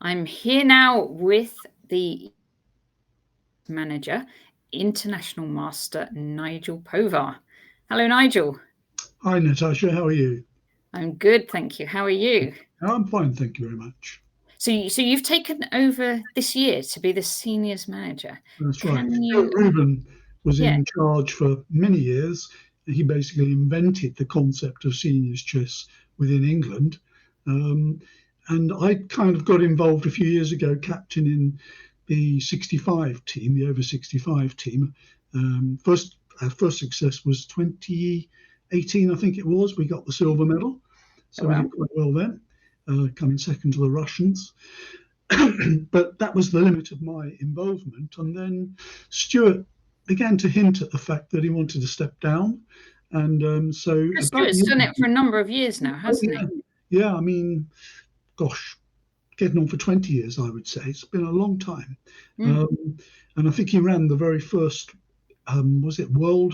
I'm here now with the manager, international master Nigel Povah. Hello, Nigel. Hi, Natasha. How are you? I'm good, thank you. How are you? I'm fine, thank you very much. So you've taken over this year to be the seniors manager. That's right. Can Stuart you? Reuben was Yeah. in charge for many years. He basically invented the concept of seniors chess within England. Um, and I kind of got involved a few years ago, captaining the 65 team, the over 65 team. Our first success was 2018, I think it was. We got the silver medal. Oh, So we well. did quite well then, coming second to the Russians. But that was the limit of my involvement. And then Stuart began to hint at the fact that he wanted to step down. And so Chris about Stewart's done it for a number of years now, oh, hasn't he? yeah, I mean, gosh, getting on for 20 years, I would say. It's been a long time. Um, and I think he ran the very first, was it World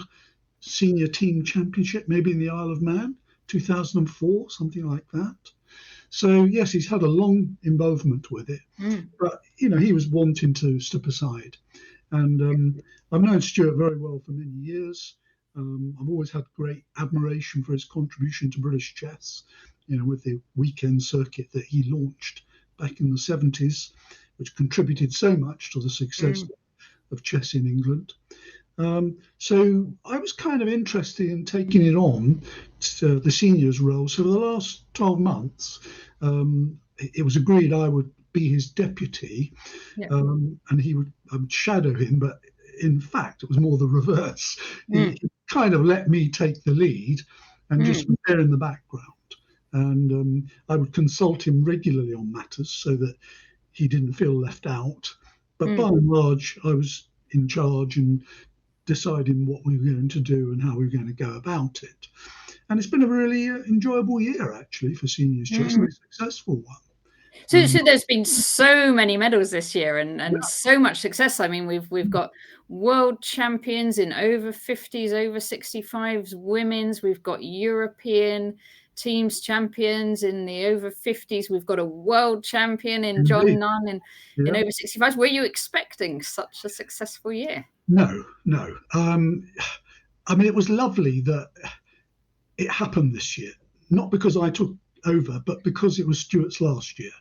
Senior Team Championship, maybe in the Isle of Man, 2004, something like that. So yes, he's had a long involvement with it, but he was wanting to step aside. And I've known Stuart very well for many years. I've always had great admiration for his contribution to British chess, with the weekend circuit that he launched back in the 70s, which contributed so much to the success of chess in England. So I was kind of interested in taking it on, the seniors role. So for the last 12 months, it was agreed I would be his deputy, and I would shadow him. But in fact, it was more the reverse. He kind of let me take the lead and just was there in the background. And I would consult him regularly on matters so that he didn't feel left out. But by and large, I was in charge and deciding what we were going to do and how we were going to go about it. And it's been a really enjoyable year, actually, for seniors chess, and a successful one. So there's been so many medals this year and so much success. I mean, we've got world champions in over 50s, over 65s, women's. We've got European teams champions in the over 50s. We've got a world champion in John Nunn in over 65s. Were you expecting such a successful year? No. I mean, it was lovely that it happened this year, not because I took over, but because it was Stuart's last year.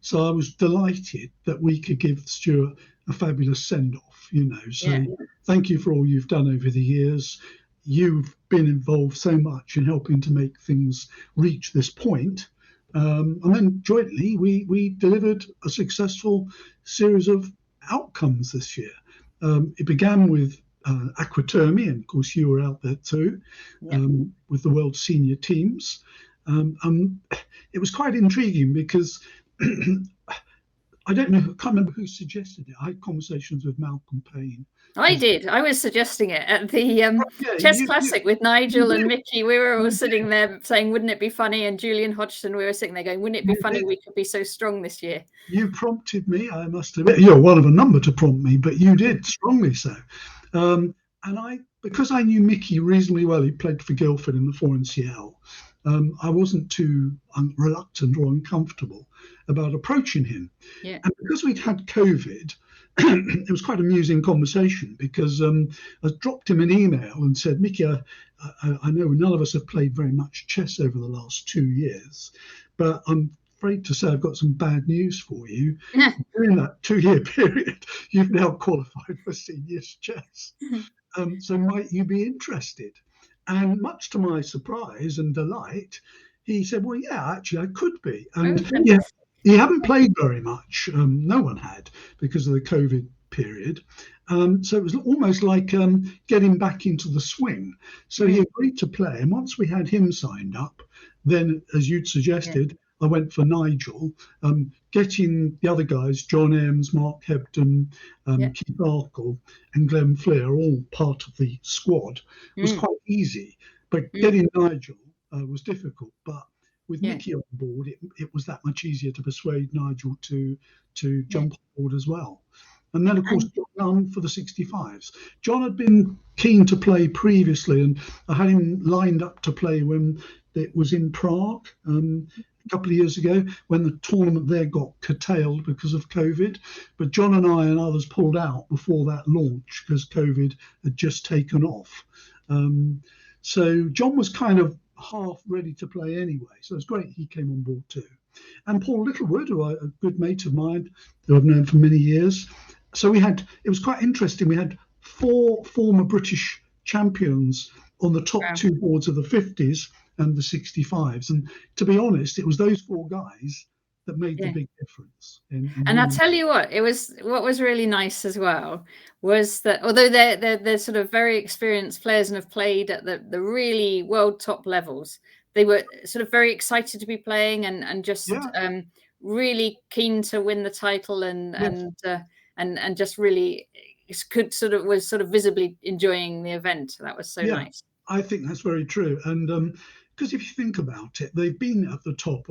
So I was delighted that we could give Stuart a fabulous send-off, So thank you for all you've done over the years. You've been involved so much in helping to make things reach this point. And then jointly, we delivered a successful series of outcomes this year. It began with aquatermy, and of course you were out there too, with the world senior teams. It was quite intriguing because I can't remember who suggested it. I had conversations with Malcolm Payne. I did. I was suggesting it at the Chess Classic with Nigel and Mickey. We were all sitting there saying, wouldn't it be funny? And Julian Hodgson, we were sitting there going, wouldn't it be funny we could be so strong this year? You prompted me, I must admit. You're one of a number to prompt me, but you did, strongly so. And because I knew Mickey reasonably well, he played for Guildford in the 4NCL, I wasn't too reluctant or uncomfortable about approaching him. And because we'd had COVID, it was quite an amusing conversation because I dropped him an email and said, Mickey, I know none of us have played very much chess over the last 2 years, but I'm afraid to say I've got some bad news for you. During that 2-year period, you've now qualified for seniors chess. So might you be interested? And much to my surprise and delight, he said, well, yeah, actually, I could be. And he hadn't played very much. No one had, because of the COVID period. So it was almost like getting back into the swing. So he agreed to play. And once we had him signed up, then, as you'd suggested, I went for Nigel, getting the other guys, John Eames, Mark Hebden, Keith Arkle and Glenn Fleer, all part of the squad, was quite easy. But getting Nigel was difficult. But with Mickey on board, it was that much easier to persuade Nigel to jump on board as well. And then, of course, John Nunn for the 65s. John had been keen to play previously, and I had him lined up to play when it was in Prague. a couple of years ago when the tournament there got curtailed because of COVID. But John and I and others pulled out before that launch because COVID had just taken off. So John was kind of half ready to play anyway. So it's great he came on board too. And Paul Littlewood, who a good mate of mine who I've known for many years. So it was quite interesting. We had 4 former British champions on the top 2 boards of the 50s and the 65s. And to be honest, it was those 4 guys that made the big difference. And I'll tell you what was really nice as well was that although they're sort of very experienced players and have played at the really world top levels, they were sort of very excited to be playing and just really keen to win the title and just really was sort of visibly enjoying the event. That was so nice. I think that's very true. And because if you think about it, they've been at the top,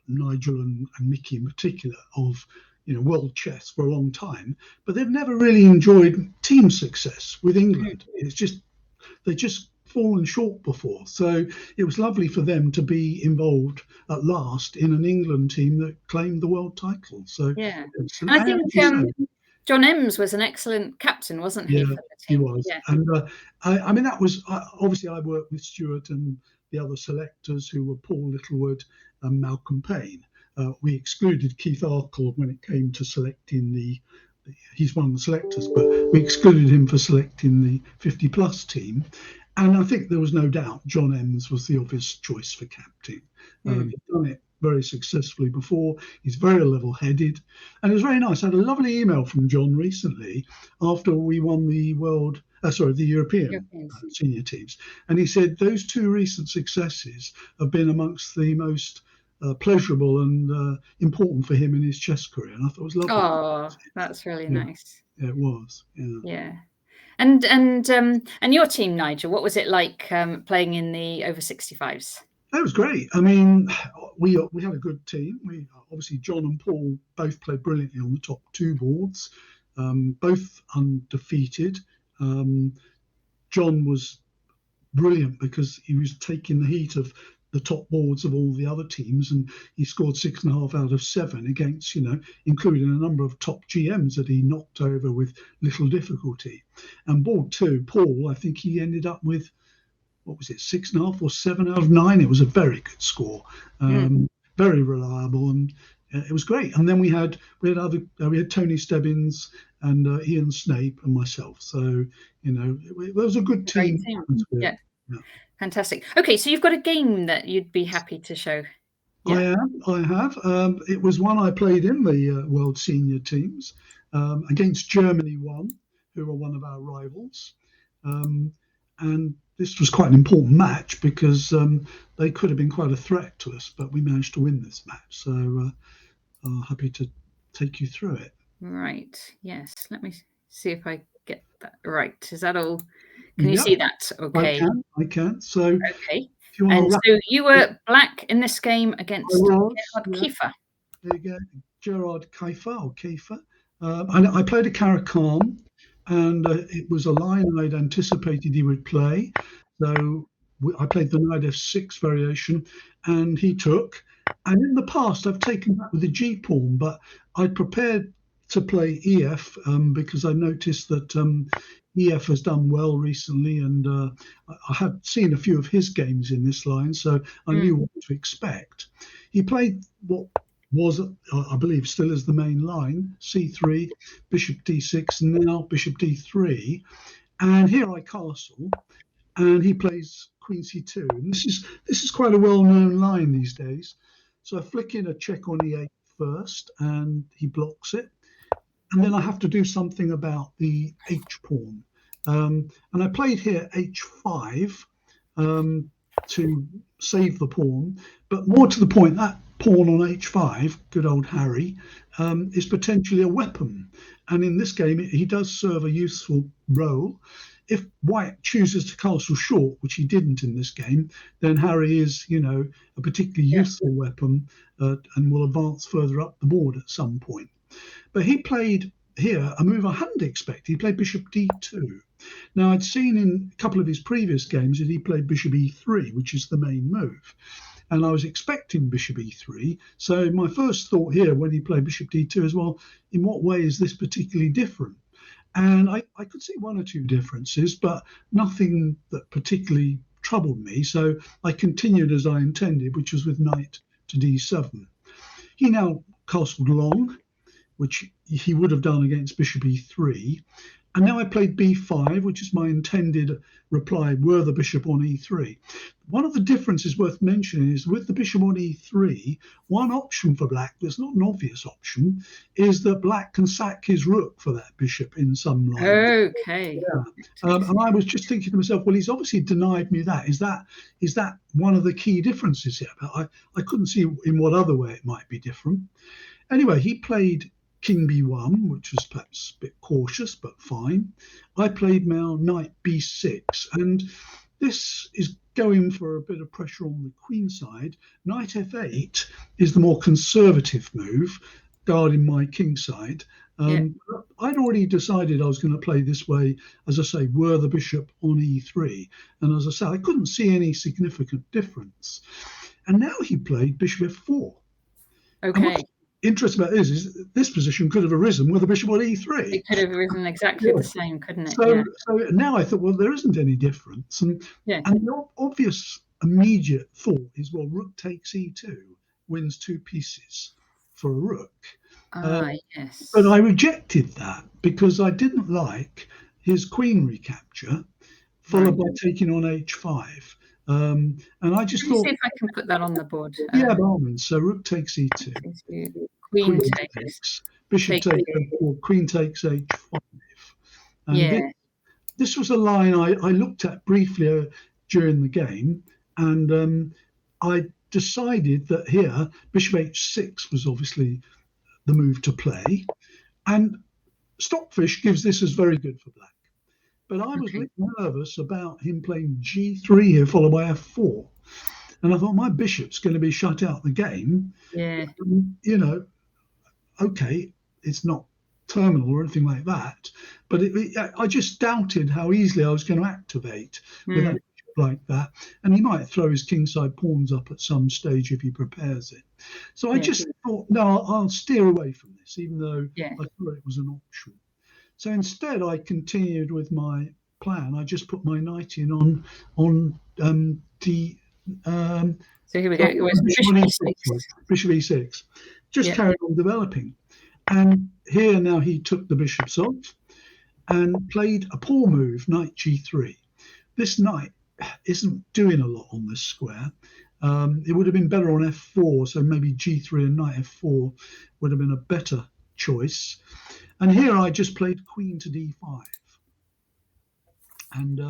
Nigel and Mickey in particular, of world chess for a long time, but they've never really enjoyed team success with England. It's just they've just fallen short before. So it was lovely for them to be involved at last in an England team that claimed the world title. So and I think John Ems was an excellent captain, wasn't he? Yeah, for the he team? was. And I mean, that was obviously I worked with Stuart and the other selectors who were Paul Littlewood and Malcolm Payne. We excluded Keith Arkle when it came to selecting he's one of the selectors, but we excluded him for selecting the 50 plus team. And I think there was no doubt John Ems was the obvious choice for captain. He'd done it very successfully before. He's very level-headed, and it was very nice. I had a lovely email from John recently after we won the European senior teams, and he said those 2 recent successes have been amongst the most pleasurable and important for him in his chess career. And I thought it was lovely. Oh, that's really nice. Yeah, it was. Yeah. And your team, Nigel, what was it like playing in the over 65s? That was great. I mean, we had a good team. We obviously John and Paul both played brilliantly on the top 2 boards, both undefeated. John was brilliant because he was taking the heat of the top boards of all the other teams, and he scored 6.5 out of 7 against, including a number of top GMs that he knocked over with little difficulty. And board 2, Paul, I think he ended up with, 6.5 or 7 out of 9. It was a very good score, very reliable, and it was great. And then we had Tony Stebbins and Ian Snape and myself. So it was a good team. Yeah. Fantastic. Okay, so you've got a game that you'd be happy to show. I have. It was one I played in the World Senior teams against Germany 1, who are one of our rivals. And this was quite an important match because they could have been quite a threat to us, but we managed to win this match. So I'm happy to take you through it. Right. Yes. Let me see if I get that right. Is that all? Can you see that? Okay. I can. So okay. So you were black in this game against Gerard Kiefer. There you go, Gerard Kiefer. I played a Caracan, and it was a line I'd anticipated he would play. So I played the knight f6 variation, and he took. And in the past, I've taken that with the G pawn, but I prepared to play EF because I noticed that EF has done well recently, and I had seen a few of his games in this line, so I knew what to expect. He played what was, I believe, still is the main line, c3, bishop d6, and now bishop d3. And here I castle, and he plays queen c2. And this is quite a well-known line these days. So I flick in a check on e8 first, and he blocks it. And then I have to do something about the h pawn. And I played here h5 to save the pawn. But more to the point, that pawn on h5, good old Harry, is potentially a weapon. And in this game, he does serve a useful role. If white chooses to castle short, which he didn't in this game, then Harry is, a particularly useful weapon and will advance further up the board at some point. But he played here a move I hadn't expected. He played bishop d2. Now, I'd seen in a couple of his previous games that he played bishop e3, which is the main move. and I was expecting bishop e3. So my first thought here when he played bishop d2 is, well, in what way is this particularly different? And I could see one or two differences, but nothing that particularly troubled me. So I continued as I intended, which was with knight to d7. He now castled long, which he would have done against bishop e3. And now I played b5, which is my intended reply, were the bishop on e3. One of the differences worth mentioning is with the bishop on e3, one option for black that's not an obvious option is that black can sack his rook for that bishop in some line. Okay. Yeah. And I was just thinking to myself, well, he's obviously denied me that. Is that one of the key differences here? But I couldn't see in what other way it might be different. Anyway, he played king b1, which was perhaps a bit cautious, but fine. I played now knight b6, and this is going for a bit of pressure on the queen side. Knight f8 is the more conservative move, guarding my king side. I'd already decided I was going to play this way, as I say, were the bishop on e3. And as I say, I couldn't see any significant difference. And now he played bishop f4. Okay. Interesting about this position could have arisen with a bishop on e3. It could have arisen exactly the same, couldn't it? So now I thought, well, there isn't any difference. And the obvious immediate thought is, well, rook takes e2 wins two pieces for a rook. Yes. But I rejected that because I didn't like his queen recapture, followed by taking on h5. And I just thought, see if I can put that on the board. Yeah, by all means. So rook takes e2. Queen takes. Bishop takes h4. Queen takes h5. And this was a line I looked at briefly during the game, and I decided that here bishop h6 was obviously the move to play, and Stockfish gives this as very good for black. But I was a bit nervous about him playing g3 here, followed by f4. And I thought, my bishop's going to be shut out the game. Yeah. Okay, it's not terminal or anything like that. But I just doubted how easily I was going to activate with a bishop like that. And he might throw his kingside pawns up at some stage if he prepares it. So I just thought, no, I'll steer away from this, even though I thought it was an option. So instead, I continued with my plan. I just put my knight in on d. So here we go. It was bishop e6. Just carried on developing. And here now he took the bishops off and played a poor move, knight g3. This knight isn't doing a lot on this square. It would have been better on f4, so maybe g3 and knight f4 would have been a better choice. And here I just played queen to d5. And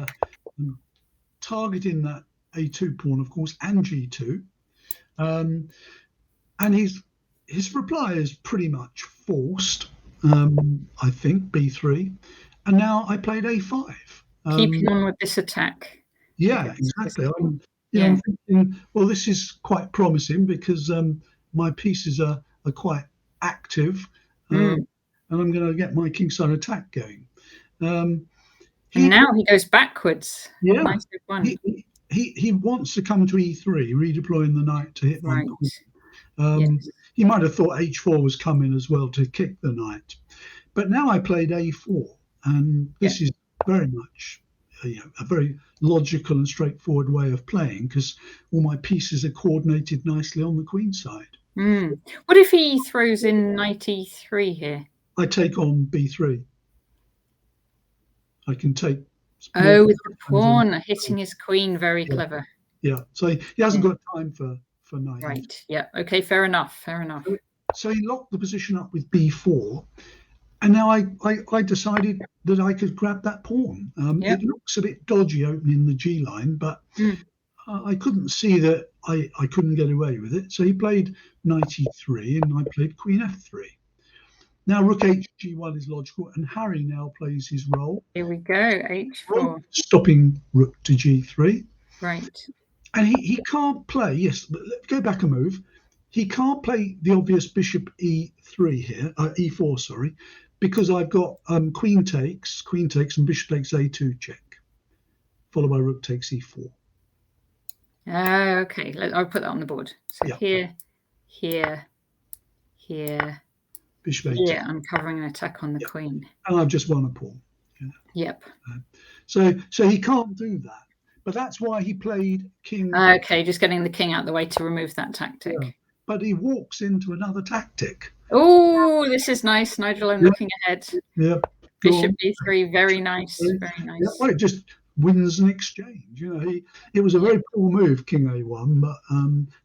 targeting that a2 pawn, of course, and g2. And his reply is pretty much forced, I think, b3. And now I played a5. Keeping on with this attack. Yeah, exactly. I'm thinking, well, this is quite promising because my pieces are quite active. And I'm going to get my kingside attack going. And now he goes backwards. Yeah. He wants to come to e3, redeploying the knight to hit my pawn. He might have thought h4 was coming as well to kick the knight. But now I played a4, and this is very much a very logical and straightforward way of playing because all my pieces are coordinated nicely on the queen side. What if he throws in knight e3 here? I take on b3. I can take. With the pawn hitting his queen, very clever. Yeah, so he hasn't got time for knight. Right. Yeah. Okay. Fair enough. So he locked the position up with b4, and now I decided that I could grab that pawn. It looks a bit dodgy opening the g line, but I couldn't see that I couldn't get away with it. So he played knight e3, and I played queen f3. Now rook hg1 is logical, and Harry now plays his role. Here we go, h4. Stopping rook to g3. Right. And he can't play, but let's go back a move. He can't play the obvious bishop e3 here, e4, sorry, because I've got queen takes, and bishop takes a2 check, followed by rook takes e4. Okay, I'll put that on the board. So here, here, here, Bishop A2. here. I'm covering an attack on the queen. And I've just won a pawn. Yep. So he can't do that. But that's why he played king. Okay, just getting the king out of the way to remove that tactic. Yeah. But he walks into another tactic. Oh, this is nice, Nigel. I'm looking ahead. Yeah. Bishop b3, very nice, very nice. Yeah, well, it just wins an exchange. It was a very poor move, king a1, but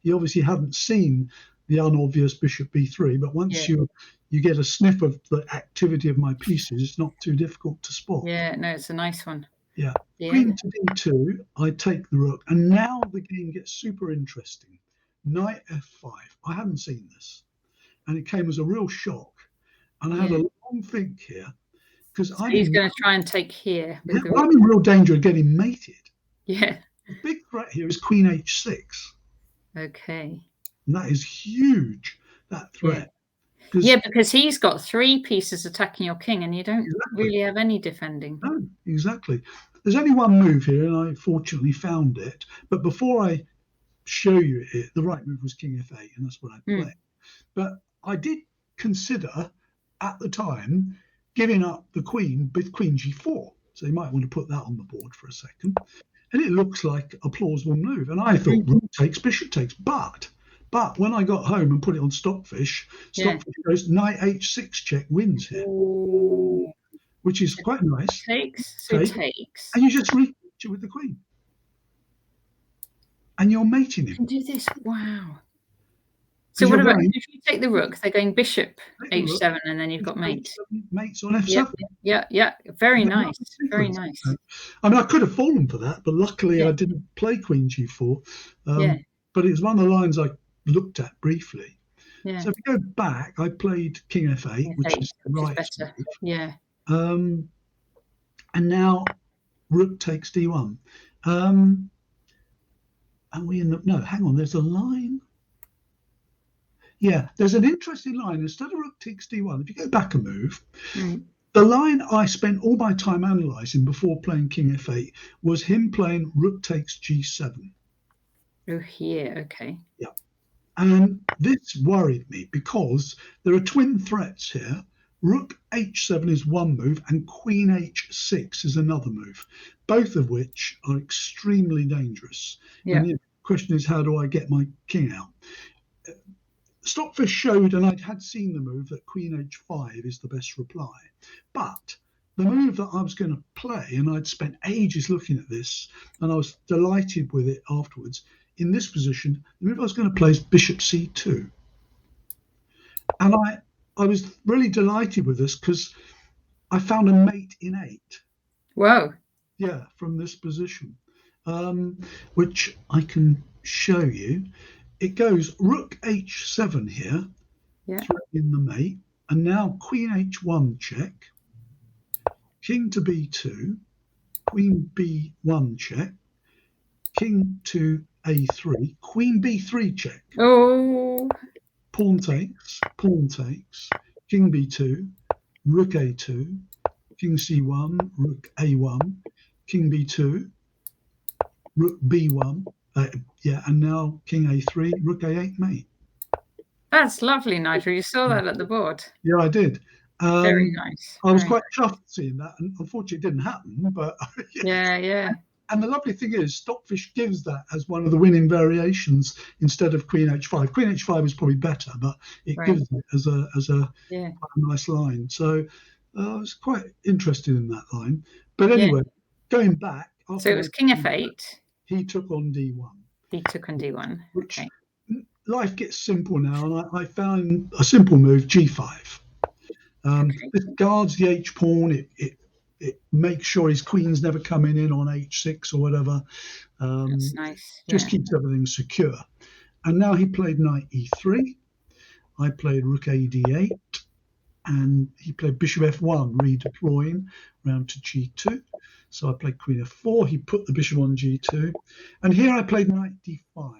he obviously hadn't seen the unobvious bishop b3. But once you get a sniff of the activity of my pieces, it's not too difficult to spot. Yeah, no, it's a nice one. Yeah. Queen to d2, I take the rook, and now the game gets super interesting. Knight f5. I hadn't seen this, and it came as a real shock. And I had a long think here. Because he's going to try and take here. I'm in real danger of getting mated. Yeah. The big threat here is queen h6. Okay. And that is huge, that threat. Yeah, because he's got 3 pieces attacking your king, and you don't really have any defending. No, exactly. There's only one move here, and I fortunately found it. But before I show you it, the right move was king f8, and that's what I played. But I did consider, at the time, giving up the queen with queen g4. So you might want to put that on the board for a second. And it looks like a plausible move. And I thought rook takes, bishop takes. But when I got home and put it on Stockfish goes knight h6 check, wins here. Ooh. Which is quite nice. Takes. And you just reach it with the queen. And you're mating him. You can do this. Wow. So what about if you take the rook? They're going bishop h7, and then you've got mate. Mates on f7. Yeah. Very nice. Very nice. I mean, I could have fallen for that, but luckily I didn't play queen g4. But it was one of the lines I looked at briefly. Yeah. So if you go back, I played king f8, which is right. Better. Yeah. And now rook takes d1. And we end up, no, hang on, there's a line. Yeah, there's an interesting line. Instead of rook takes d1, if you go back a move, the line I spent all my time analysing before playing king f8 was him playing rook takes g7. Oh, here, okay. Yeah. And this worried me because there are twin threats here. Rook h7 is one move and queen h6 is another move, both of which are extremely dangerous. Yeah. And the question is, how do I get my king out? Stockfish showed, and I had seen the move, that queen h5 is the best reply. But the move that I was going to play, and I'd spent ages looking at this, and I was delighted with it afterwards, in this position, the move I was going to play is bishop c2. And I was really delighted with this because I found a mate in 8. Wow. Yeah, from this position, which I can show you. It goes rook h7 here, threatening the mate, and now queen h1 check, king to b2, queen b1 check, king to a3, queen b3 check. Oh. Pawn takes, king b2, rook a2, king c1, rook a1, king b2, rook b1. And now king a3, rook a8 mate. That's lovely, Nigel. You saw that at the board. Yeah, I did. Very nice. I was quite chuffed seeing that, and unfortunately it didn't happen. But yeah. And the lovely thing is, Stockfish gives that as one of the winning variations instead of queen h5. Queen h5 is probably better, but it gives it as a nice line. So I was quite interested in that line. But anyway, going back. So it was king f8. He took on d1. He took on d1. Okay. Life gets simple now, and I found a simple move, g5. This guards the h pawn. It makes sure his queen's never coming in on h6 or whatever. That's nice. Just keeps everything secure. And now he played knight e3. I played rook ad8. And he played bishop f1, redeploying round to g2. So I played queen f4. He put the bishop on g2. And here I played knight d5.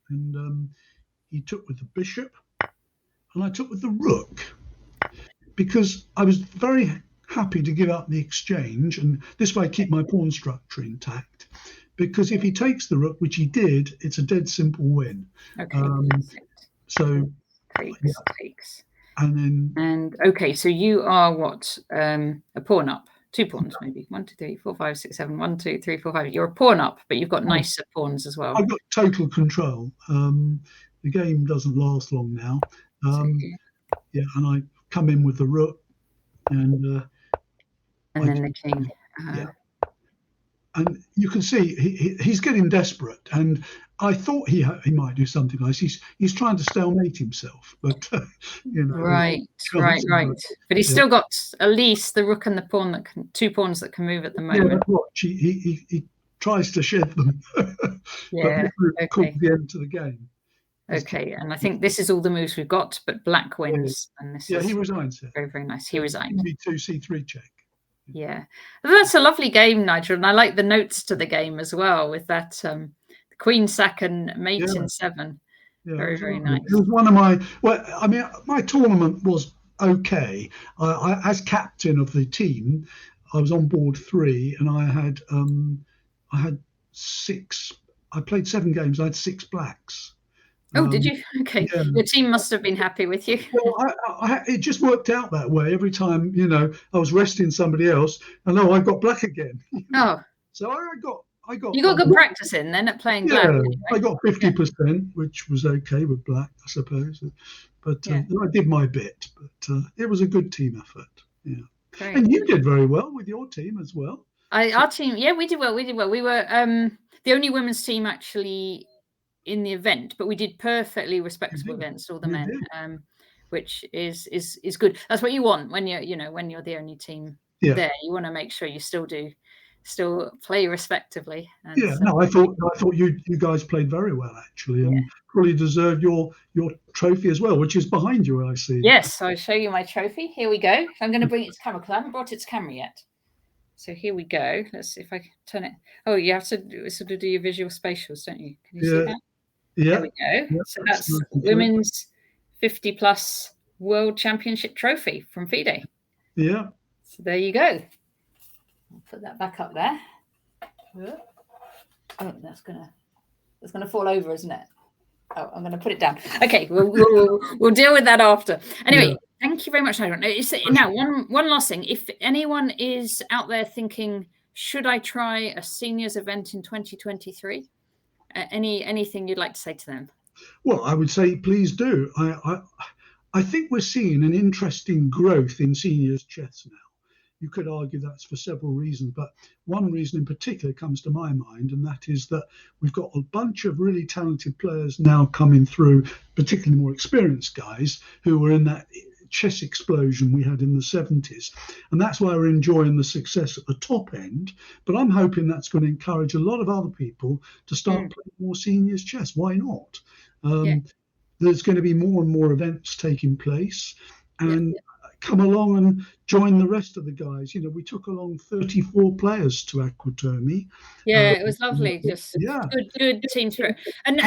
And he took with the bishop. And I took with the rook. Because I was very happy to give up the exchange. And this way I keep my pawn structure intact. because if he takes the rook, which he did, it's a dead simple win. Okay, perfect. So Takes. And then okay, so you are what? A pawn up. 2 pawns, maybe. 1, 2, 3, 4, 5, 6, 7. 1, 2, 3, 4, 5. You're a pawn up, but you've got nicer pawns as well. I've got total control. The game doesn't last long now. Yeah, and I come in with the rook, and then the king. Yeah. And you can see he's getting desperate, and I thought he might do something like this. He's trying to stalemate himself, but Right. But he's still got at least the rook and the pawn 2 pawns that can move at the moment. Yeah, but watch, he tries to shed them. Yeah. But called the end to the game. Okay, and I think this is all the moves we've got, but black wins, and this is he resigns. very, very nice. He resigned. B2 C3 check. Yeah, that's a lovely game, Nigel, and I like the notes to the game as well with that queen sack and mate in 7. Yeah, very, very nice. It was one of my my tournament was okay. I as captain of the team, I was on board 3, and I had 6. I played 7 games. I had 6 blacks. Oh, did you? Okay. Yeah. Your team must have been happy with you. Well, it just worked out that way. Every time, I was resting somebody else, and I got black again. Oh. So I got. You got good practice in then at playing black. Anyway. I got 50%, which was okay with black, I suppose. But I did my bit. But it was a good team effort. Yeah. Great. And you did very well with your team as well. Our team, we did well. We were the only women's team actually in the event, but we did perfectly respectable against all the men, which is good. That's what you want when you're the only team there. You want to make sure you still play respectively. And I thought you guys played very well actually, and probably deserved your trophy as well, which is behind you, I see. Yes, so I'll show you my trophy. Here we go. I'm going to bring it to camera because I haven't brought it to camera yet. So here we go. Let's see if I can turn it. Oh, you have to sort of do your visual spatials, don't you? Can you see that? Yeah. There we go. So that's women's 50+ World Championship trophy from FIDE. Yeah. So there you go. I'll put that back up there. Oh, that's gonna fall over, isn't it? Oh, I'm gonna put it down. Okay, we'll deal with that after. Anyway, thank you very much, Nigel. Now, one last thing. If anyone is out there thinking, should I try a seniors event in 2023? Anything you'd like to say to them? Well, I would say please do. I think we're seeing an interesting growth in seniors chess now. You could argue that's for several reasons, but one reason in particular comes to my mind, and that is that we've got a bunch of really talented players now coming through, particularly more experienced guys who were in that chess explosion we had in the 70s. And that's why we're enjoying the success at the top end. But I'm hoping that's going to encourage a lot of other people to start playing more seniors chess. Why not? There's going to be more and more events taking place. And come along and join the rest of the guys. We took along 34 players to Aquatomi. Yeah, it was lovely. Just good team spirit. And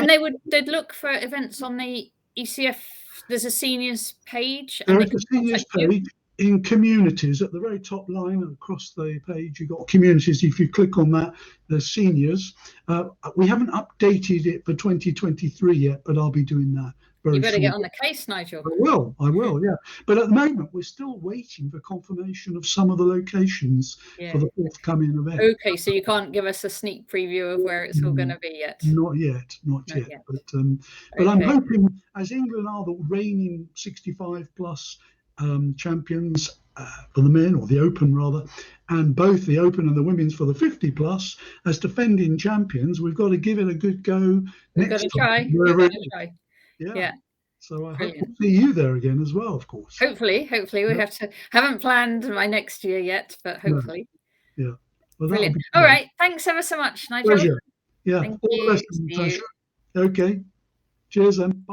they'd look for events on the ECF. There's a seniors page. There is a seniors page in communities at the very top line across the page. You've got communities. If you click on that, there's seniors. We haven't updated it for 2023 yet, but I'll be doing that. You better get on the case, Nigel. I will, yeah. But at the moment, we're still waiting for confirmation of some of the locations for the forthcoming event. Okay, so you can't give us a sneak preview of where it's all going to be yet? Not yet. But I'm hoping, as England are the reigning 65+ champions for the men, or the Open rather, and both the Open and the women's for the 50+, as defending champions, we've got to give it a good go. We've got to try. Yeah. So I hope to see you there again as well, of course. Hopefully. We haven't planned my next year yet, but hopefully. Yeah. Well, brilliant. All right. Thanks ever so much, Nigel. Pleasure. Yeah. Thank you. Okay. Cheers then. Bye.